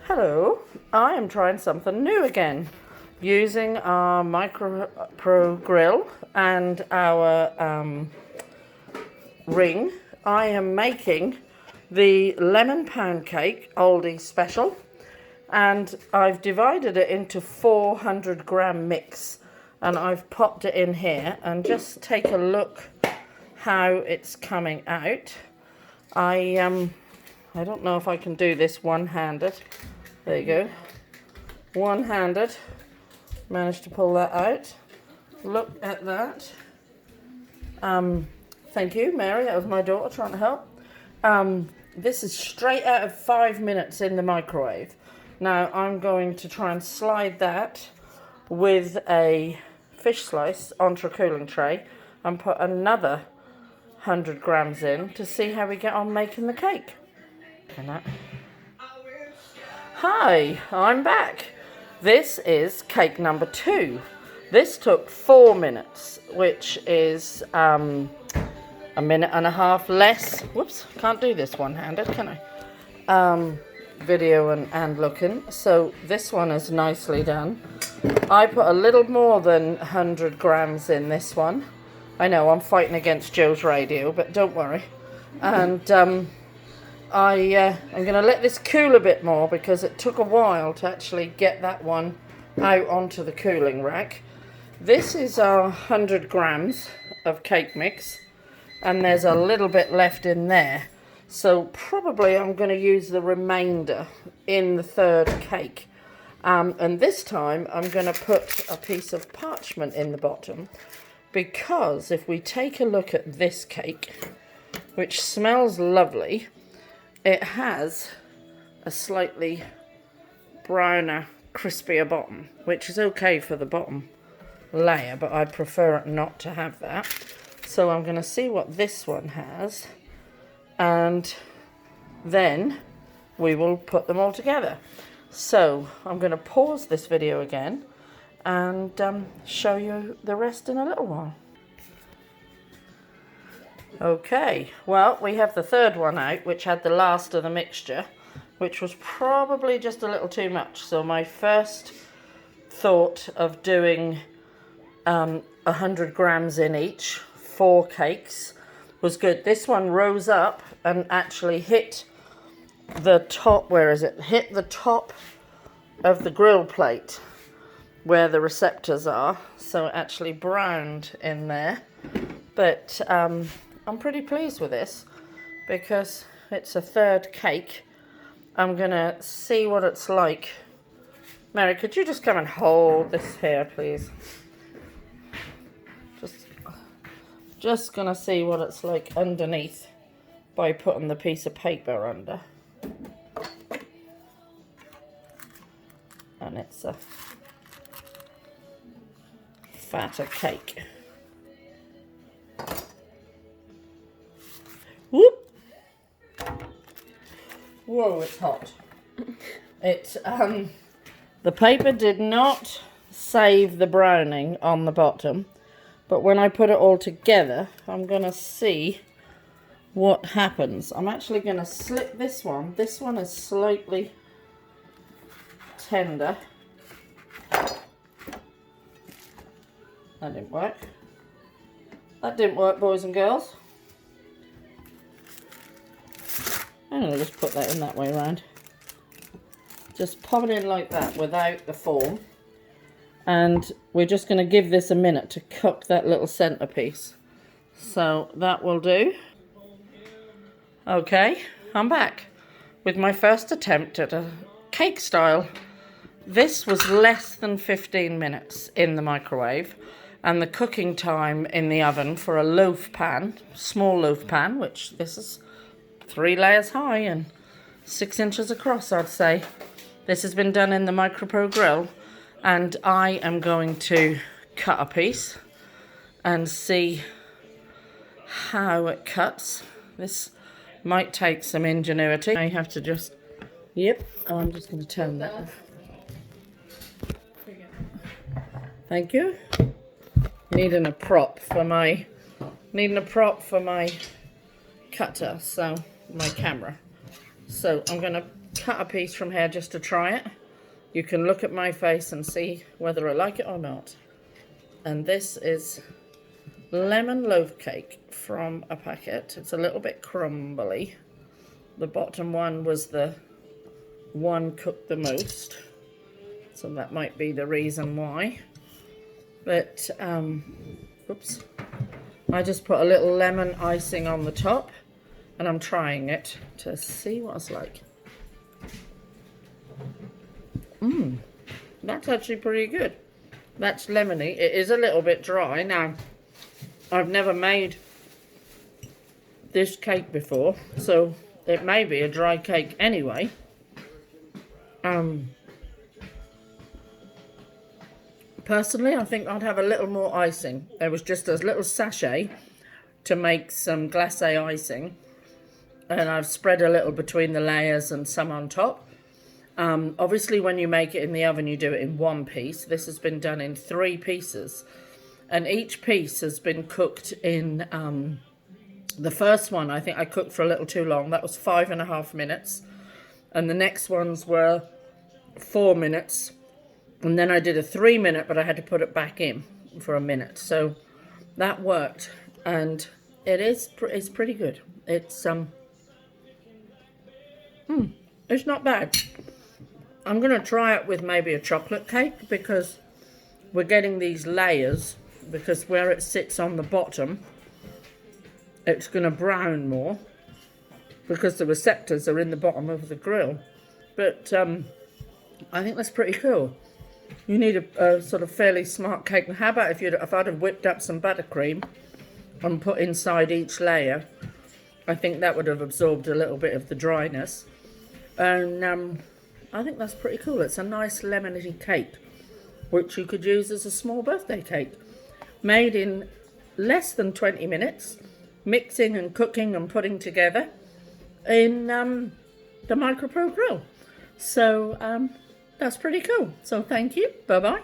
Hello, I am trying something new again using our Micro Pro grill and our ring. I am making the lemon pound cake oldie special, and I've divided it into 400-gram mix, and I've popped it in here, and just take a look how it's coming out. I don't know if I can do this one-handed. There you go. One-handed. Managed to pull that out. Look at that. Thank you, Mary. That was my daughter trying to help. This is straight out of 5 minutes in the microwave. Now I'm going to try and slide that with a fish slice onto a cooling tray and put another 100 grams in to see how we get on making the cake. Hi, I'm back. This is cake number 2. This took 4 minutes, which is a minute and a half less. Whoops, can't do this one-handed, can I? Video and looking. So this one is nicely done. I put a little more than 100 grams in this one. I know I'm fighting against Joe's radio, but don't worry. And I'm going to let this cool a bit more because it took a while to actually get that one out onto the cooling rack. This is our 100 grams of cake mix, and there's a little bit left in there. So probably I'm going to use the remainder in the third cake. And this time I'm going to put a piece of parchment in the bottom, because if we take a look at this cake, which smells lovely, it has a slightly browner, crispier bottom, which is okay for the bottom layer, but I prefer it not to have that. So I'm going to see what this one has, and then we will put them all together. So I'm going to pause this video again and show you the rest in a little while. Okay, well, we have the third one out, which had the last of the mixture, which was probably just a little too much. So my first thought of doing 100 grams in each, 4 cakes, was good. This one rose up and actually hit the top, where is it? Hit the top of the grill plate where the receptors are. So it actually browned in there. But I'm pretty pleased with this because it's a third cake. I'm going to see what it's like. Mary, could you just come and hold this here, please? Just going to see what it's like underneath by putting the piece of paper under. And it's a fatter cake. Whoop! Whoa, it's hot. It the paper did not save the browning on the bottom, but when I put it all together, I'm gonna see what happens. I'm actually gonna slip this one. This one is slightly tender. That didn't work. That didn't work, boys and girls. I'm going to just put that in that way around. Just pop it in like that without the form. And we're just going to give this a minute to cook that little centerpiece. So that will do. Okay, I'm back with my first attempt at a cake style. This was less than 15 minutes in the microwave, and the cooking time in the oven for a loaf pan, small loaf pan, which this is 3 layers high and 6 inches across, I'd say. This has been done in the Micro Pro grill, and I am going to cut a piece and see how it cuts. This might take some ingenuity. I have to just, yep, I'm just going to turn that off. Thank you. Needing a prop for my cutter, so my camera. So I'm going to cut a piece from here just to try it. You can look at my face and see whether I like it or not. And this is lemon loaf cake from a packet. It's a little bit crumbly. The bottom one was the one cooked the most, so that might be the reason why. But oops, I just put a little lemon icing on the top, and I'm trying it to see what it's like. That's actually pretty good. That's lemony. It is a little bit dry. Now, I've never made this cake before, so it may be a dry cake anyway. Personally, I think I'd have a little more icing. There was just a little sachet to make some glacé icing, and I've spread a little between the layers and some on top. Obviously, when you make it in the oven, you do it in one piece. This has been done in 3 pieces, and each piece has been cooked in, the first one I think I cooked for a little too long. That was 5.5 minutes, and the next ones were 4 minutes, and then I did a 3-minute, but I had to put it back in for a minute. So that worked, and it's pretty good. It's it's not bad. I'm gonna try it with maybe a chocolate cake, because we're getting these layers, because where it sits on the bottom, it's gonna brown more because the receptors are in the bottom of the grill. But I think that's pretty cool. You need a sort of fairly smart cake. How about if I'd have whipped up some buttercream and put inside each layer? I think that would have absorbed a little bit of the dryness. And I think that's pretty cool. It's a nice lemony cake, which you could use as a small birthday cake. Made in less than 20 minutes, mixing and cooking and putting together in the Micro Pro Grill. So that's pretty cool. So thank you. Bye-bye.